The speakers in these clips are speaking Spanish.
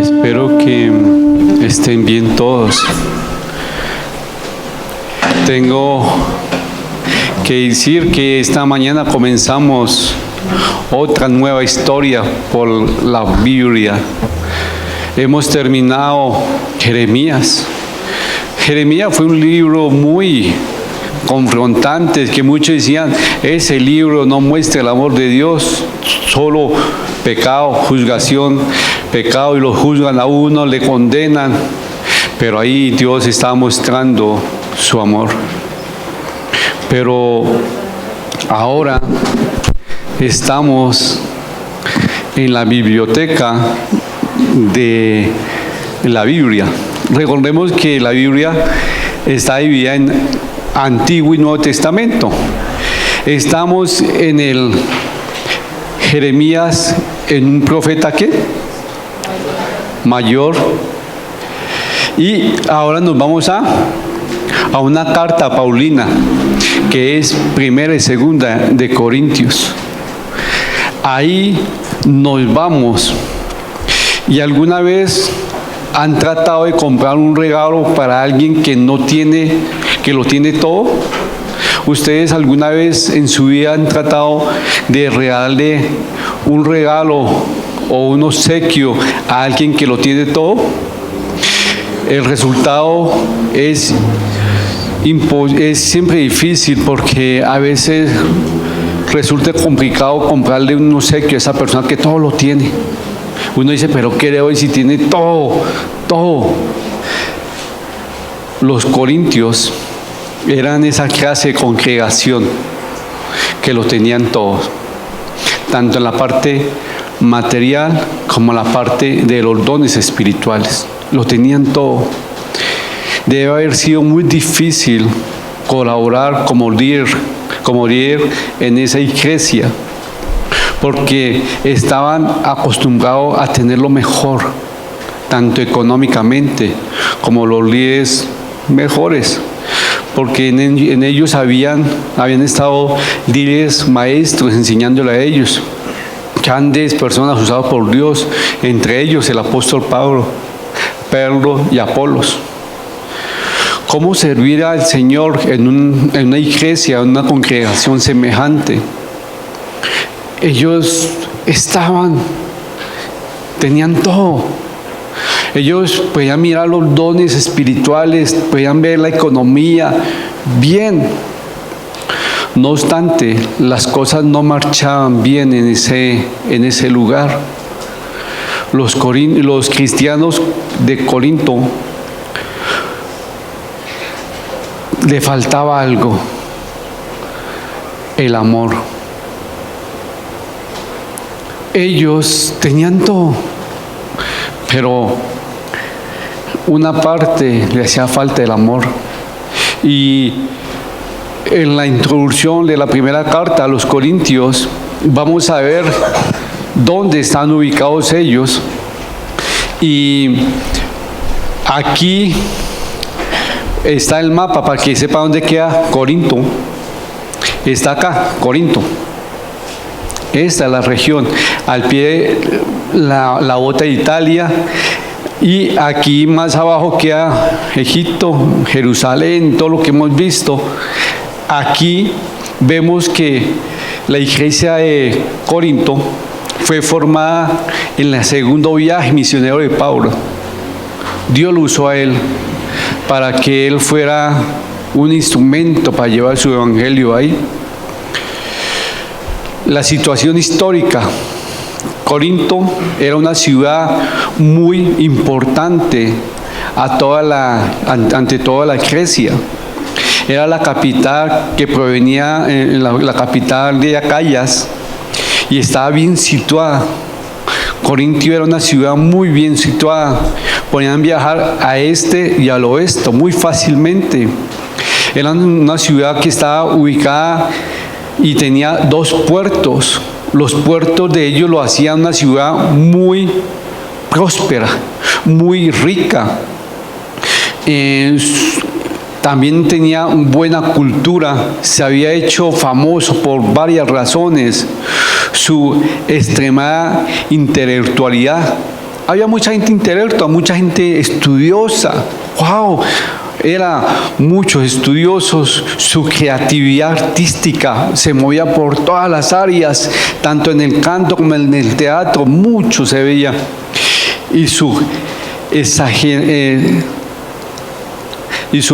Espero que estén bien todos. Tengo que decir que esta mañana comenzamos otra nueva historia por la Biblia. Hemos terminado Jeremías. Jeremías fue un libro muy confrontante, que muchos decían, ese libro no muestra el amor de Dios, solo pecado, juzgación, pecado, y lo juzgan a uno, le condenan, pero ahí Dios está mostrando su amor. Pero ahora estamos en la biblioteca de la Biblia. Recordemos que la Biblia está dividida en Antiguo y Nuevo Testamento. Estamos en el Jeremías, en un profeta ¿qué? Mayor. Y ahora nos vamos a una carta paulina, que es primera y segunda de Corintios. Ahí nos vamos. ¿Y alguna vez han tratado de comprar un regalo para alguien que no tiene, que lo tiene todo? ¿Ustedes alguna vez en su vida han tratado de regalarle un regalo o un obsequio a alguien que lo tiene todo? El resultado es siempre difícil, porque a veces resulta complicado comprarle un obsequio a esa persona que todo lo tiene. Uno dice, pero ¿qué le doy si tiene todo? Todo. Los corintios eran esa clase de congregación que lo tenían todos, tanto en la parte material como en la parte de los dones espirituales. Lo tenían todo. Debe haber sido muy difícil colaborar como líder en esa iglesia, porque estaban acostumbrados a tener lo mejor, tanto económicamente como los líderes mejores, porque en ellos habían estado líderes maestros enseñándole a ellos, grandes personas usadas por Dios, entre ellos el apóstol Pablo, Pedro y Apolos. ¿Cómo servir al Señor en una iglesia, en una congregación semejante? Ellos tenían todo. Ellos podían mirar los dones espirituales, podían ver la economía bien. No obstante, las cosas no marchaban bien en ese lugar. Los cristianos de Corinto le faltaba algo: el amor. Ellos tenían todo, pero una parte le hacía falta el amor. Y en la introducción de la primera carta a los Corintios vamos a ver dónde están ubicados ellos. Y aquí está el mapa para que sepa dónde queda Corinto. Está acá, Corinto. Esta es la región, al pie de la bota de Italia, y aquí más abajo queda Egipto, Jerusalén, todo lo que hemos visto. Aquí vemos que la iglesia de Corinto fue formada en el segundo viaje misionero de Pablo. Dios lo usó a él para que él fuera un instrumento para llevar su evangelio ahí. La situación histórica: Corinto era una ciudad muy importante ante toda la Grecia. Era la capital que provenía, la capital de Acayas, y estaba bien situada. Corintio era una ciudad muy bien situada. Podían viajar a este y al oeste muy fácilmente. Era una ciudad que estaba ubicada y tenía 2 puertos. Los puertos de ellos lo hacían una ciudad muy próspera, muy rica. También tenía buena cultura, se había hecho famoso por varias razones: su extremada intelectualidad, había mucha gente intelectual, mucha gente estudiosa. ¡Wow! Era muchos estudiosos, su creatividad artística se movía por todas las áreas, tanto en el canto como en el teatro, mucho se veía. Y su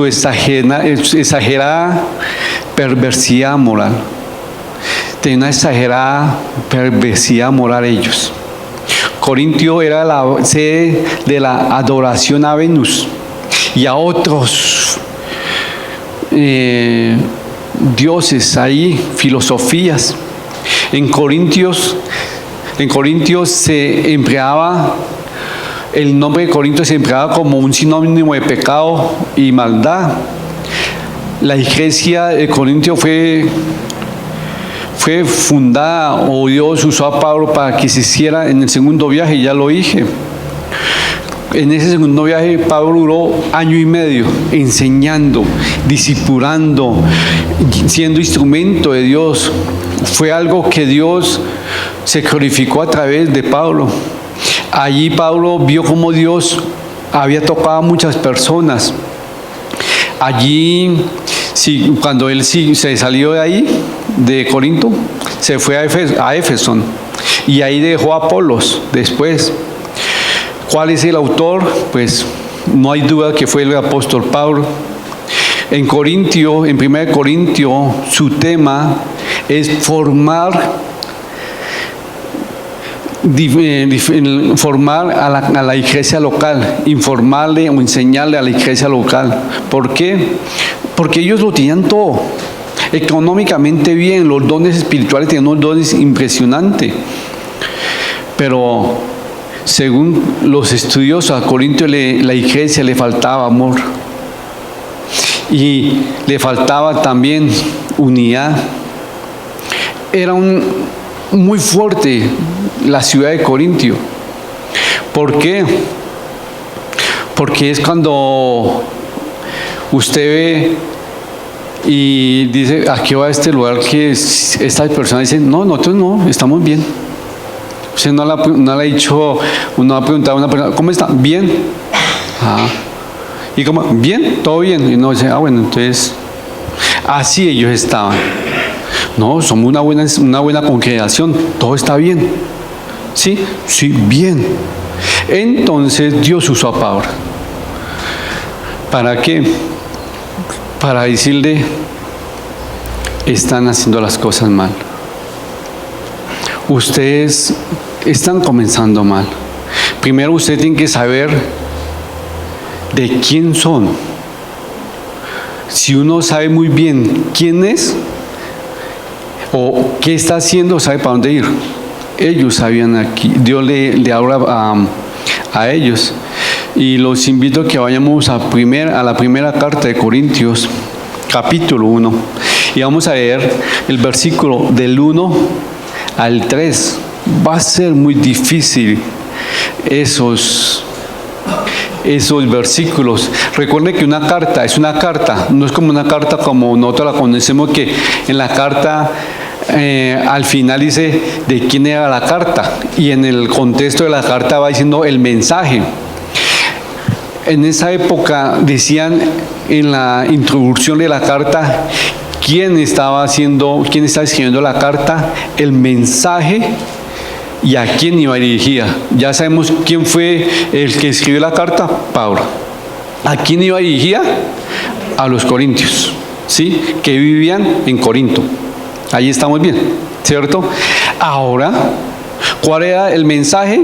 exagerada perversidad moral. Tenía una exagerada perversidad moral ellos. Corintio era la sede de la adoración a Venus y a otros dioses ahí, filosofías. En Corintios se empleaba, el nombre de Corinto se empleaba como un sinónimo de pecado y maldad. La iglesia de Corintio fue fundada, o Dios usó a Pablo para que se hiciera en el segundo viaje, ya lo dije. En ese segundo viaje Pablo duró 1 año y medio enseñando, discipulando, siendo instrumento de Dios. Fue algo que Dios se glorificó a través de Pablo. Allí Pablo vio cómo Dios había tocado a muchas personas. Allí, sí, cuando él se salió de ahí, de Corinto, se fue a Éfeso y ahí dejó a Apolos después. ¿Cuál es el autor? Pues no hay duda que fue el apóstol Pablo. En 1 Corintio, su tema es formar a la iglesia local, informarle o enseñarle a la iglesia local. ¿Por qué? Porque ellos lo tenían todo, económicamente bien, los dones espirituales tenían unos dones impresionantes, pero según los estudiosos, a Corintio la iglesia le faltaba amor y le faltaba también unidad. Era muy fuerte la ciudad de Corintio. ¿Por qué? Porque es cuando usted ve y dice, ¿a qué va este lugar? Que estas personas dicen, no, nosotros no, estamos bien. Usted no le ha dicho, uno ha preguntado a una persona, ¿cómo está? Bien. ¿Y cómo? Bien, todo bien. Y no dice, bueno, entonces, así ellos estaban. No, somos una buena congregación, todo está bien. ¿Sí? Sí, bien. Entonces Dios usó a Pablo. ¿Para qué? Para decirle, están haciendo las cosas mal. Ustedes están comenzando mal. Primero usted tiene que saber de quién son. Si uno sabe muy bien quién es o qué está haciendo, sabe para dónde ir. Ellos sabían aquí, Dios le habla a ellos. Y los invito a que vayamos a la primera carta de Corintios, capítulo 1. Y vamos a leer el versículo del 1 al 3. Va a ser muy difícil esos versículos. Recuerden que una carta es una carta, no es como una carta como nosotros la conocemos, que en la carta al final dice de quién era la carta, y en el contexto de la carta va diciendo el mensaje. En esa época decían en la introducción de la carta quién estaba escribiendo la carta, el mensaje y a quién iba dirigida. Ya sabemos quién fue el que escribió la carta, Pablo. ¿A quién iba dirigida? A los corintios, ¿sí? Que vivían en Corinto. Ahí estamos bien, ¿cierto? Ahora, ¿cuál era el mensaje?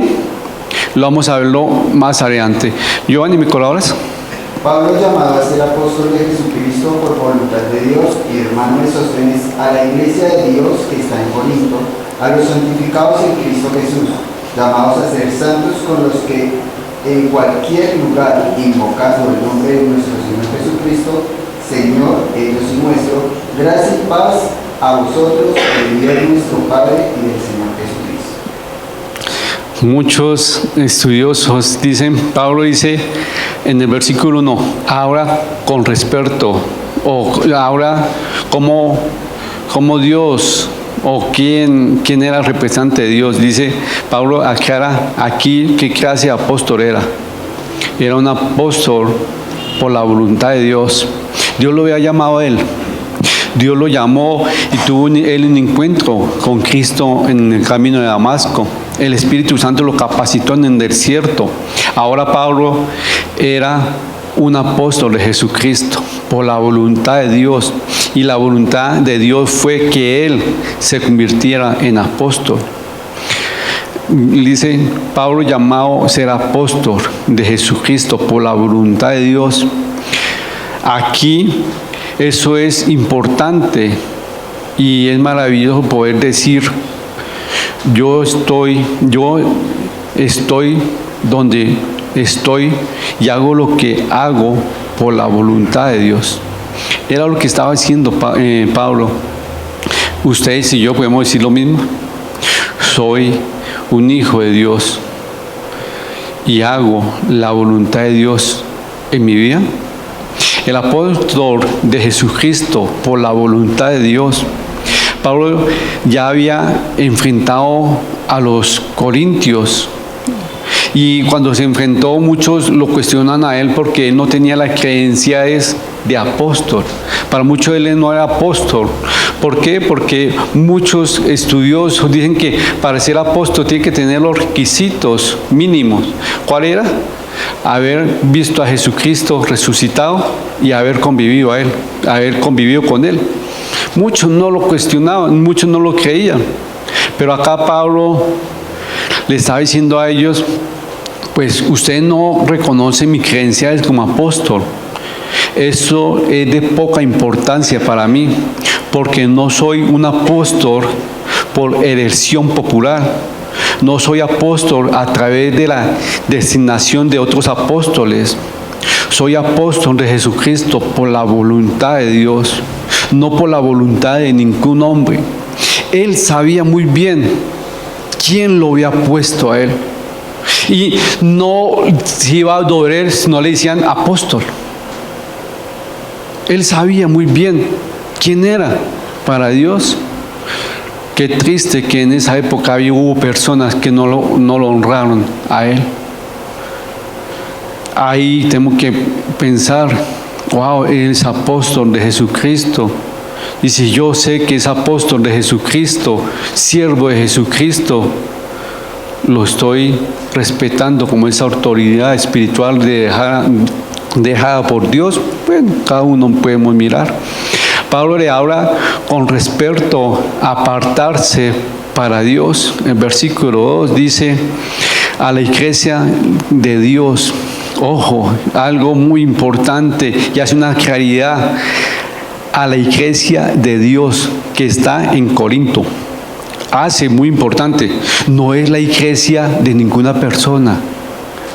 Lo vamos a verlo más adelante. Giovanni, ¿me colaboras? Pablo, llamado a ser apóstol de Jesucristo por voluntad de Dios y hermano de Sóstenes, a la iglesia de Dios que está en Corinto, a los santificados en Cristo Jesús, llamados a ser santos, con los que en cualquier lugar invocando el nombre de nuestro Señor Jesucristo, Señor, ellos y nuestro, gracia y paz a vosotros, de Dios nuestro Padre y del Señor Jesucristo. Muchos estudiosos dicen, Pablo dice en el versículo 1, ahora con respeto, o ahora como Dios o quién era el representante de Dios. Dice Pablo aclara aquí qué clase de apóstol era. Era un apóstol por la voluntad de Dios. Dios lo había llamado a él. Dios lo llamó y tuvo él un encuentro con Cristo en el camino de Damasco. El Espíritu Santo lo capacitó en el desierto. Ahora Pablo era un apóstol de Jesucristo por la voluntad de Dios. Y la voluntad de Dios fue que él se convirtiera en apóstol. Dice Pablo llamado a ser apóstol de Jesucristo por la voluntad de Dios. Aquí eso es importante y es maravilloso poder decir, yo estoy donde estoy y hago lo que hago por la voluntad de Dios. Era lo que estaba haciendo Pablo. Ustedes y yo podemos decir lo mismo. Soy un hijo de Dios y hago la voluntad de Dios en mi vida. El apóstol de Jesucristo por la voluntad de Dios. Pablo ya había enfrentado a los corintios y cuando se enfrentó muchos lo cuestionan a él porque él no tenía las credenciales de apóstol. Para muchos él no era apóstol. ¿Por qué? Porque muchos estudiosos dicen que para ser apóstol tiene que tener los requisitos mínimos. ¿Cuál era? Haber visto a Jesucristo resucitado y haber convivido con él. Muchos no lo cuestionaban, muchos no lo creían. Pero acá Pablo le estaba diciendo a ellos, pues ustedes no reconocen mis credenciales como apóstol. Eso es de poca importancia para mí, porque no soy un apóstol por elección popular. No soy apóstol a través de la designación de otros apóstoles. Soy apóstol de Jesucristo por la voluntad de Dios, no por la voluntad de ningún hombre. Él sabía muy bien quién lo había puesto a él. Y no se iba a doler si no le decían apóstol. Él sabía muy bien quién era para Dios. Qué triste que en esa época hubo personas que no lo honraron a él. Ahí tengo que pensar, wow, él es apóstol de Jesucristo. Y si yo sé que es apóstol de Jesucristo, siervo de Jesucristo, lo estoy respetando como esa autoridad espiritual dejada por Dios. Bueno, cada uno podemos mirar. Pablo le habla con respecto a apartarse para Dios. En versículo 2 dice, a la iglesia de Dios. Ojo, algo muy importante y hace una claridad. A la iglesia de Dios que está en Corinto. Hace muy importante, no es la iglesia de ninguna persona,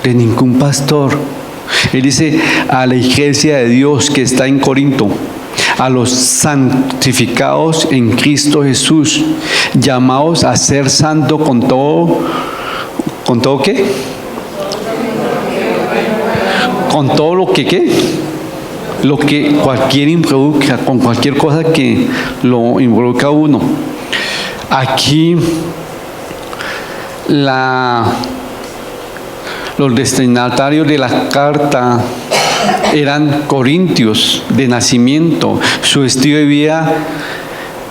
de ningún pastor. Él dice a la iglesia de Dios que está en Corinto, a los santificados en Cristo Jesús, llamados a ser santos con todo ¿qué? Con todo lo que ¿qué? Lo que cualquier involucra, con cualquier cosa que lo involucra a uno. Aquí los destinatarios de la carta eran corintios de nacimiento. Su estilo de vida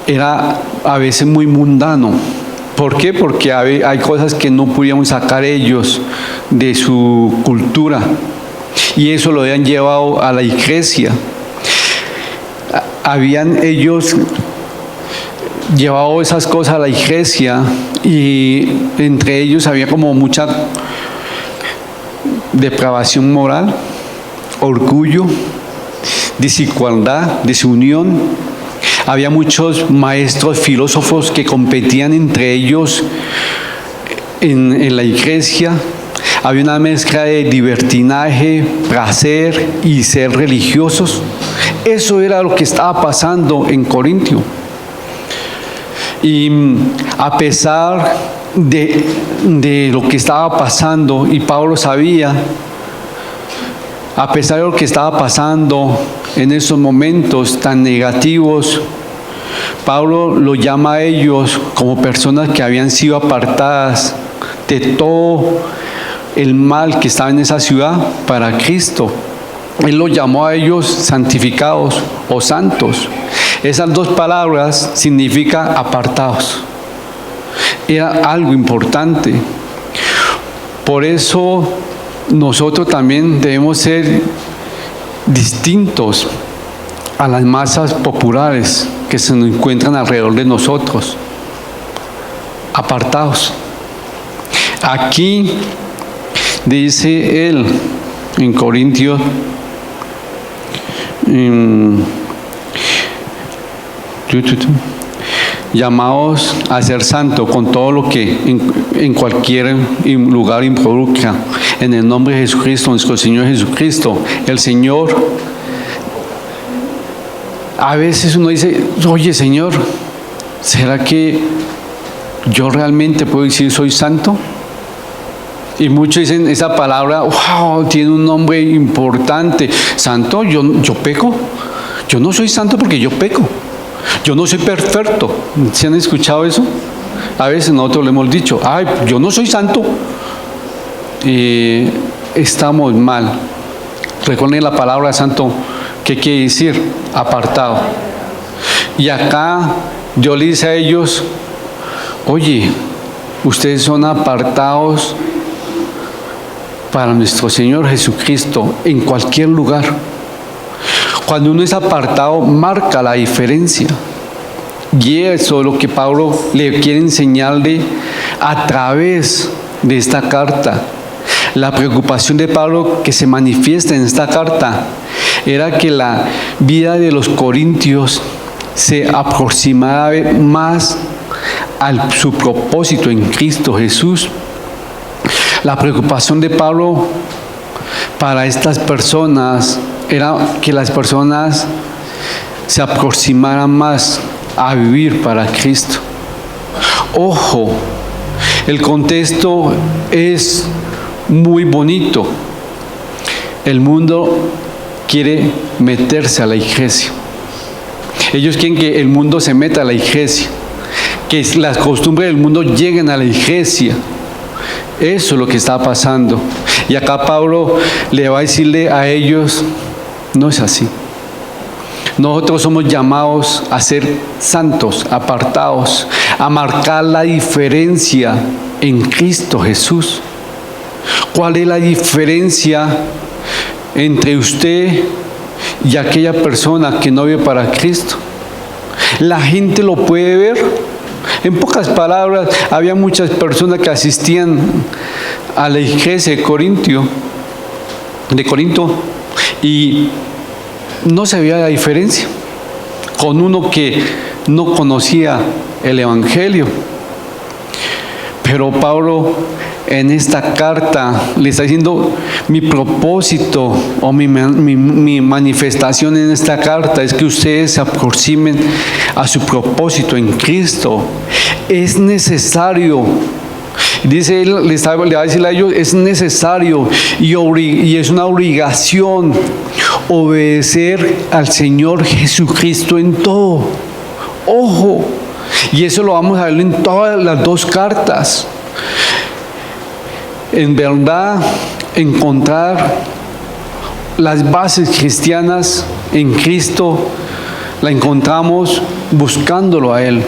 era a veces muy mundano. ¿Por qué? Porque hay cosas que no podían sacar ellos de su cultura. Y eso lo habían llevado a la iglesia. Habían ellos llevado esas cosas a la iglesia y entre ellos había como mucha depravación moral, orgullo, desigualdad, desunión. Había muchos maestros filósofos que competían entre ellos en la iglesia. Había una mezcla de libertinaje, placer y ser religiosos. Eso era lo que estaba pasando en Corintio. Y a pesar de lo que estaba pasando, y Pablo sabía, a pesar de lo que estaba pasando en esos momentos tan negativos, Pablo lo llama a ellos como personas que habían sido apartadas de todo el mal que estaba en esa ciudad para Cristo. Él lo llamó a ellos santificados o santos. Esas dos palabras significan apartados. Era algo importante. Por eso nosotros también debemos ser distintos a las masas populares que se nos encuentran alrededor de nosotros. Apartados. Aquí dice él en Corintios, llamados a ser santos con todo lo que en cualquier lugar involucra, en el nombre de Jesucristo, nuestro Señor Jesucristo. El Señor, a veces uno dice, oye Señor, ¿será que yo realmente puedo decir soy santo? Y muchos dicen esa palabra, wow, tiene un nombre importante. Santo, yo peco. Yo no soy santo porque yo peco. Yo no soy perfecto. ¿Se han escuchado eso? A veces nosotros le hemos dicho, ay, yo no soy santo. Estamos mal. Recuerden la palabra santo, ¿qué quiere decir? Apartado. Y acá Dios le dice a ellos, oye, ustedes son apartados para nuestro Señor Jesucristo en cualquier lugar. Cuando uno es apartado, marca la diferencia. Y eso es lo que Pablo le quiere enseñarle a través de esta carta. La preocupación de Pablo que se manifiesta en esta carta era que la vida de los corintios se aproximara más a su propósito en Cristo Jesús. La preocupación de Pablo para estas personas era que las personas se aproximaran más a vivir para Cristo. Ojo, el contexto es muy bonito. El mundo quiere meterse a la iglesia. Ellos quieren que el mundo se meta a la iglesia, que las costumbres del mundo lleguen a la iglesia. Eso es lo que está pasando. Y acá Pablo le va a decirle a ellos, no es así. Nosotros somos llamados a ser santos, apartados, a marcar la diferencia en Cristo Jesús. ¿Cuál es la diferencia entre usted y aquella persona que no vive para Cristo? La gente lo puede ver. En pocas palabras, había muchas personas que asistían a la iglesia de Corinto y no se veía la diferencia con uno que no conocía el Evangelio. Pero Pablo en esta carta le está diciendo, mi propósito o mi manifestación en esta carta es que ustedes se aproximen a su propósito en Cristo. Es necesario, dice él, le va a decir a ellos, es necesario y es una obligación obedecer al Señor Jesucristo en todo. Ojo, y eso lo vamos a ver en todas las dos cartas. En verdad, encontrar las bases cristianas en Cristo la encontramos buscándolo a Él.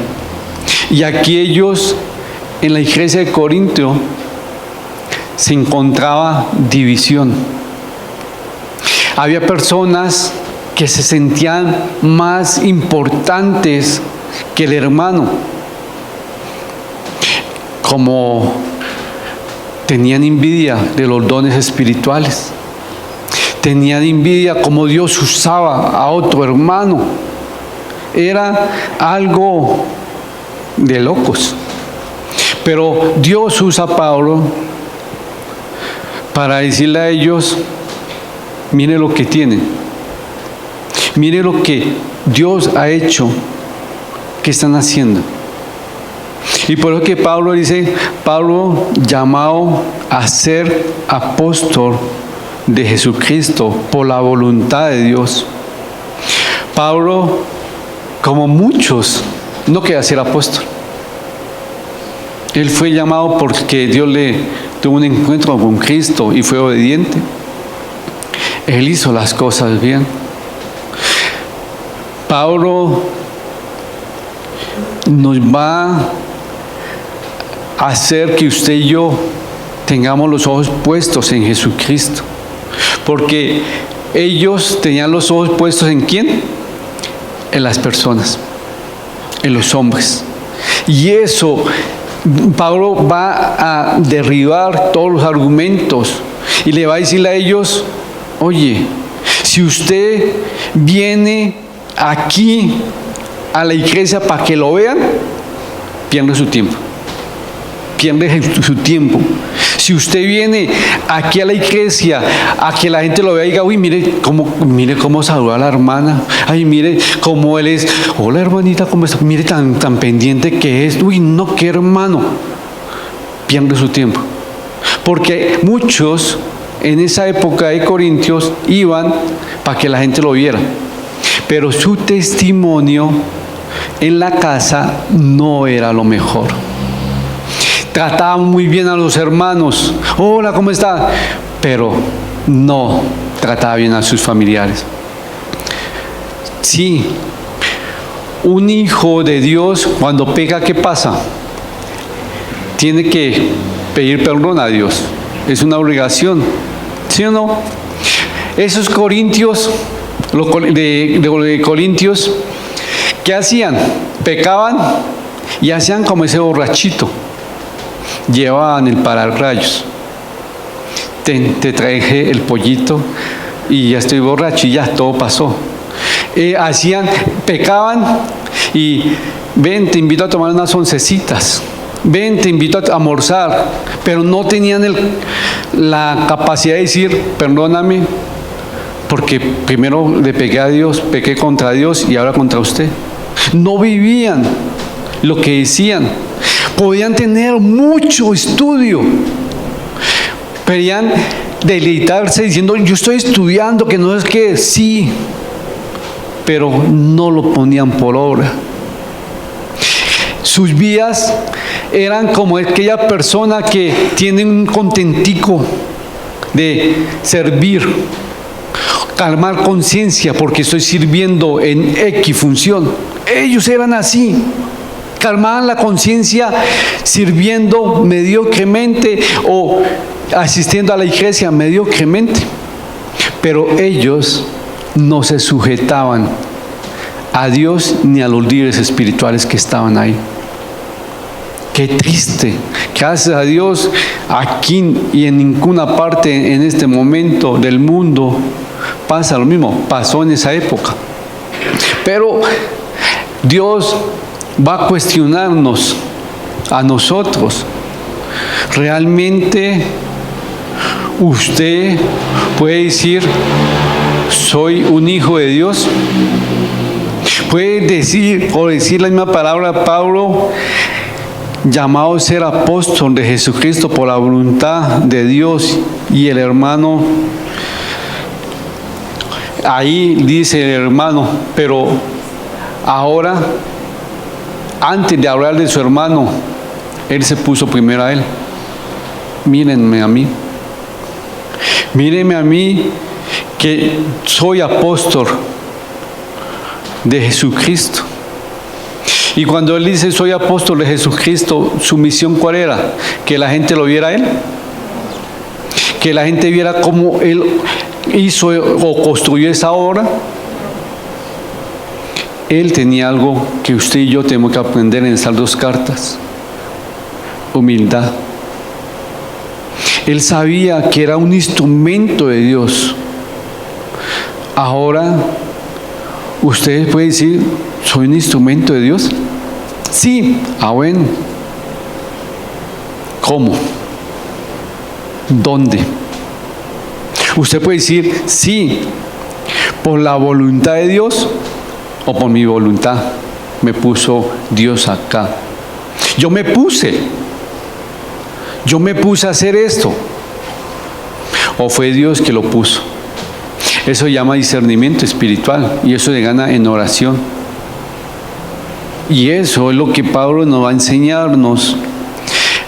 Y aquí ellos, en la iglesia de Corinto, se encontraba división. Había personas que se sentían más importantes que el hermano, como tenían envidia de los dones espirituales, tenían envidia como Dios usaba a otro hermano. Era algo de locos. Pero Dios usa a Pablo para decirle a ellos, mire lo que tienen, mire lo que Dios ha hecho, que están haciendo. Y por eso que Pablo dice, Pablo llamado a ser apóstol de Jesucristo por la voluntad de Dios. Pablo, como muchos no quería ser apóstol. Él fue llamado porque Dios le tuvo un encuentro con Cristo y fue obediente. Él hizo las cosas bien. Pablo nos va a hacer que usted y yo tengamos los ojos puestos en Jesucristo. Porque ellos tenían los ojos puestos ¿en quién? En las personas, en los hombres. Y eso, Pablo va a derribar todos los argumentos y le va a decirle a ellos, oye, si usted viene aquí a la iglesia para que lo vean, pierde su tiempo. Pierde su tiempo. Si usted viene aquí a la iglesia a que la gente lo vea y diga, uy, mire cómo saluda a la hermana, ay, mire cómo él es, hola hermanita, ¿cómo está? Mire tan pendiente que es, uy, no, qué hermano. Pierde su tiempo. Porque muchos en esa época de Corintios iban para que la gente lo viera. Pero su testimonio en la casa no era lo mejor. Trataban muy bien a los hermanos. Hola, ¿cómo está? Pero no trataba bien a sus familiares. Sí, un hijo de Dios cuando peca, ¿qué pasa? Tiene que pedir perdón a Dios. Es una obligación. ¿Sí o no? Esos corintios, de Corintios, ¿qué hacían? Pecaban y hacían como ese borrachito. Llevaban el pararrayos. Te traje el pollito y ya estoy borracho y ya todo pasó. Pecaban y ven, te invito a tomar unas oncecitas. Ven, te invito a almorzar. Pero no tenían la capacidad de decir, perdóname, porque primero le pegué a Dios, pequé contra Dios y ahora contra usted. No vivían lo que decían. Podían tener mucho estudio, podían deleitarse diciendo, yo estoy estudiando, que no es que sí, pero no lo ponían por obra. Sus vidas eran como aquella persona que tiene un contentico de servir, calmar conciencia porque estoy sirviendo en X función. Ellos eran así. Calmaban la conciencia sirviendo mediocremente o asistiendo a la iglesia mediocremente. Pero ellos no se sujetaban a Dios ni a los líderes espirituales que estaban ahí. Qué triste. Gracias a Dios, aquí y en ninguna parte en este momento del mundo pasa lo mismo. Pasó en esa época. Pero Dios va a cuestionarnos a nosotros. ¿Realmente usted puede decir, soy un hijo de Dios? Puede decir o decir la misma palabra Pablo, llamado a ser apóstol de Jesucristo por la voluntad de Dios, y el hermano, ahí dice el hermano, pero ahora, antes de hablar de su hermano, él se puso primero a él. Mírenme a mí. Mírenme a mí que soy apóstol de Jesucristo. Y cuando él dice soy apóstol de Jesucristo, su misión ¿cuál era? Que la gente lo viera a él. Que la gente viera cómo él hizo o construyó esa obra. Él tenía algo que usted y yo tenemos que aprender en esas dos cartas. Humildad. Él sabía que era un instrumento de Dios. Ahora, ustedes pueden decir, ¿soy un instrumento de Dios? Sí. Bueno. ¿Cómo? ¿Dónde? Usted puede decir, sí, por la voluntad de Dios o por mi voluntad. Me puso Dios acá. Yo me puse a hacer esto. ¿O fue Dios que lo puso? Eso se llama discernimiento espiritual y eso se gana en oración. Y eso es lo que Pablo nos va a enseñarnos.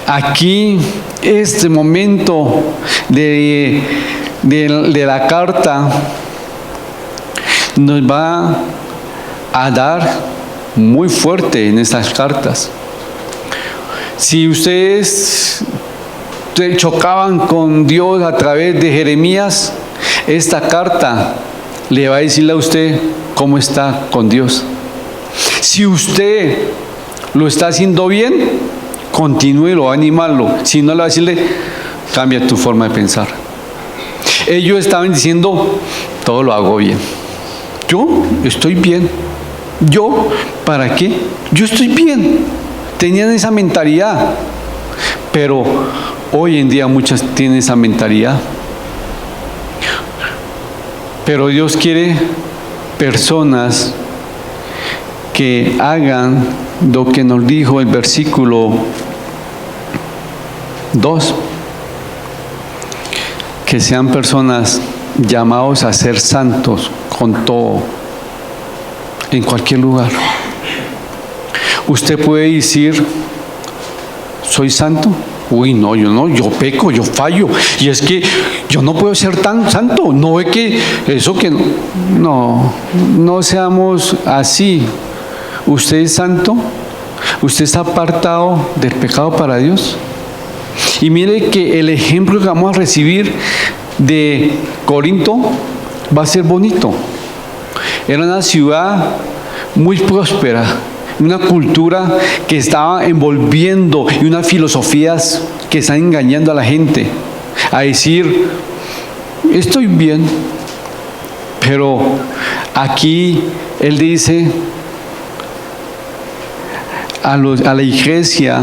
Aquí, este momento de la carta nos va a dar muy fuerte en estas cartas. Si ustedes chocaban con Dios a través de Jeremías, esta carta le va a decirle a usted cómo está con Dios. Si usted lo está haciendo bien, continúelo, animarlo. Si no, le va a decirle, cambia tu forma de pensar. Ellos estaban diciendo, todo lo hago bien. Yo estoy bien. ¿Yo? ¿Para qué? Yo estoy bien. Tenían esa mentalidad. Pero hoy en día muchas tienen esa mentalidad. Pero Dios quiere personas que hagan lo que nos dijo el versículo 2, que sean personas llamados a ser santos con todo, en cualquier lugar. Usted puede decir, ¿soy santo? Uy, no, yo peco, yo fallo, y es que yo no puedo ser tan santo. No ve que eso que no seamos así. ¿Usted es santo? ¿Usted está apartado del pecado para Dios? Y mire que el ejemplo que vamos a recibir de Corinto va a ser bonito. Era una ciudad muy próspera, una cultura que estaba envolviendo y unas filosofías que están engañando a la gente a decir, estoy bien. Pero aquí él dice a la iglesia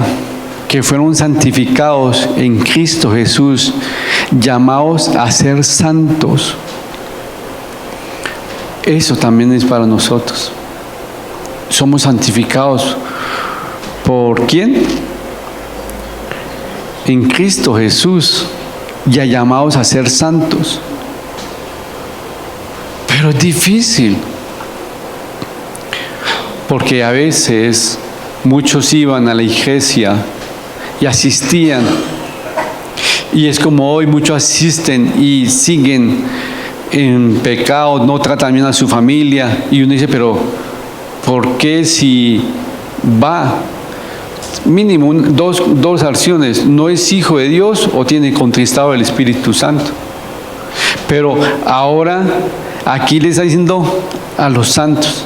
que fueron santificados en Cristo Jesús, llamados a ser santos. Eso también es para nosotros. Somos santificados ¿por quién? En Cristo Jesús, ya llamados a ser santos. Pero es difícil, porque a veces muchos iban a la iglesia y asistían, y es como hoy muchos asisten y siguen en pecado, no tratan bien a su familia, y uno dice, pero ¿por qué si va mínimo dos acciones, no es hijo de Dios o tiene contristado el Espíritu Santo? Pero ahora aquí le está diciendo a los santos,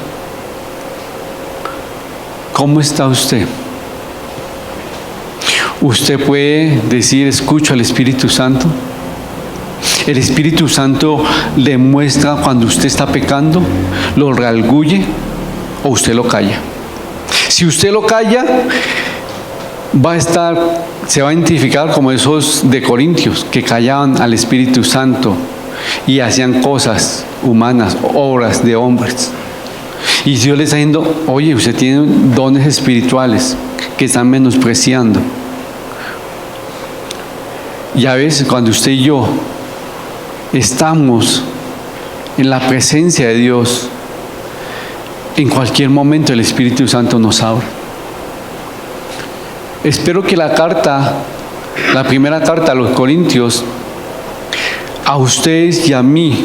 ¿cómo está usted? Usted puede decir, escucho al Espíritu Santo. El Espíritu Santo le muestra cuando usted está pecando, lo redarguye o usted lo calla. Si usted lo calla, se va a identificar como esos de Corintios que callaban al Espíritu Santo y hacían cosas humanas, obras de hombres. Y Dios le está diciendo, oye, usted tiene dones espirituales que están menospreciando. Y a veces cuando usted y yo estamos en la presencia de Dios, en cualquier momento el Espíritu Santo nos habla. Espero que la primera carta a los Corintios, a ustedes y a mí,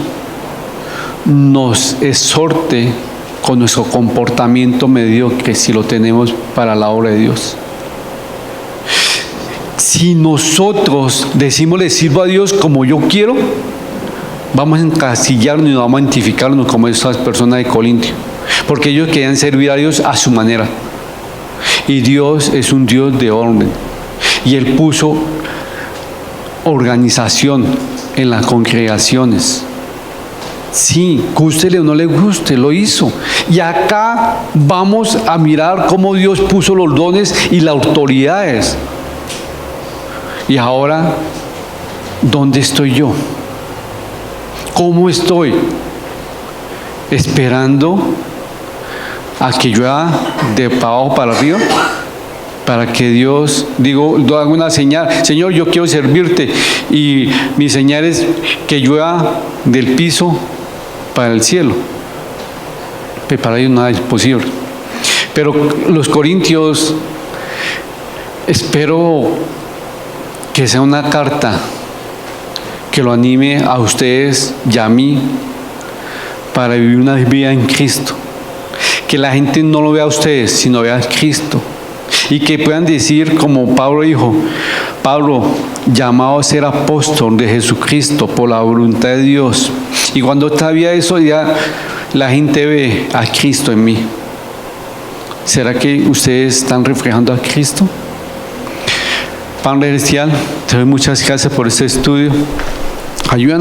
nos exhorte con nuestro comportamiento mediocre, si lo tenemos para la obra de Dios. Si nosotros decimos, le sirvo a Dios como yo quiero, vamos a encasillarnos y vamos a identificarnos como esas personas de Corintio, porque ellos querían servir a Dios a su manera. Y Dios es un Dios de orden, y Él puso organización en las congregaciones. Sí, gústele o no le guste, lo hizo. Y acá vamos a mirar cómo Dios puso los dones y las autoridades. Y ahora, ¿dónde estoy yo? ¿Cómo estoy? ¿Esperando a que llueva de abajo para arriba? Para que Dios, haga una señal, Señor, yo quiero servirte, y mi señal es que llueva del piso para el cielo. Pero para ellos nada es posible. Pero los Corintios, espero que sea una carta que lo anime a ustedes y a mí para vivir una vida en Cristo. Que la gente no lo vea a ustedes, sino vea a Cristo. Y que puedan decir, como Pablo dijo, Pablo, llamado a ser apóstol de Jesucristo por la voluntad de Dios. Y cuando sabía eso, ya la gente ve a Cristo en mí. ¿Será que ustedes están reflejando a Cristo? Padre Celestial, te doy muchas gracias por este estudio. Ayúdanos.